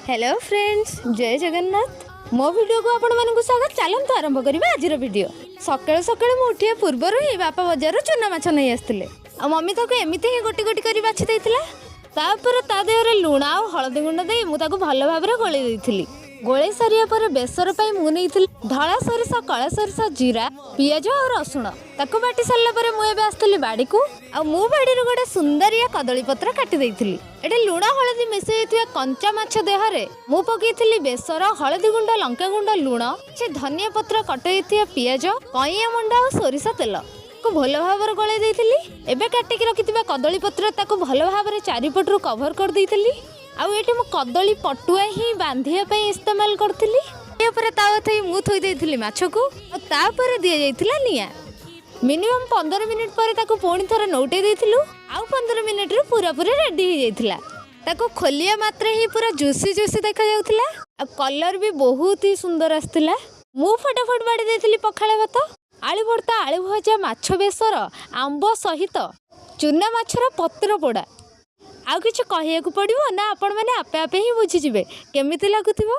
Hello friends, जय जगन्नाथ। मो video को आपण मानक स्वागत। चलते आरंभ करवा आज वीडियो। सकाल सकाल मु उठिया पूर्वर ही बापा बजार चूना माछ नहीं आसते आ मम्मी ताको एमती ही गोटी गोटी कर बाछि देइथिला। तापर ता देहरे लुण आ हळदी गुंड दे मु ताको भल भाबरे गोळी देइथिली। गोळी सारिया पर बेसर पई मु नेइथिली धळा सरिष, कळा सरिष, जीरा, पियाज और रसुण। ताको बाटी सारला पर मु एबे आस्तली बाडी को आ मु बाडी रो गोटे सुंदरिया कदली पत्र काटी देइथिली। एटे लुण हळदी मिसै थिया कंचा माछ देहरे मु पकेइथिली बेसर, हळदी गुंड, लंका गुंड, लुण, से धनिया पत्र, कटई थिया पियाज, कइया मुंडा और सोरिष तेल को भल भाबर गळाई देइथिली। एबे काटिक रखिथिबा कदली पत्र ताको भल भाबरे चारिपटरु कवर कर देइथिली। आउ एठी मु कदली पटुआ ही बांधिया पई इस्तेमाल करथिली। ए परे तावा थई मु थोई देइथिली माछ को आ ता परे दिया जाइथिला निया। मिनिमम 15 मिनिट पर ताको पुणी थरे नौटे देइथिलु। आउ 15 मिनिट रे पूरा पूरी रेडी हो जाइथिला। ताको खोलिया मात्र ही पूरा जूसी जूसी देखा जाउथिला आ कलर भी बहुत ही सुंदर आस्थिला। मु फटाफट बाड़ी देइथिली पखाळे भात, आलू भर्ता, आलू भजा, माछ बेसर, आंब सहित चूना माछर पत्र पोड़ा। आउ किछ कहिया को पड़िबो ना, आपण माने आपे आपे ही बुझी जिवे केमिति लागुथिबो।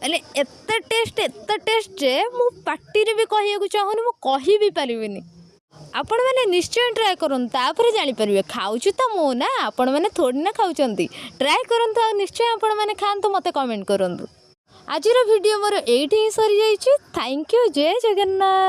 अले एत्ते टेस्ट जे मु पार्टी रे भी कहिया को चाहूनी, मु कहि भी परिबिनी। आपण माने निश्चय ट्राए करन, तापर जानि परिबे। खाउछु त मो ना, आपण माने थोड़ी ना खाउचंती। ट्राए करन त निश्चय आपण माने खान तो मते कमेंट करन। आजिर वीडियो मोर एठी ही सरी जाइछि। Thank you. जय जगन्नाथ।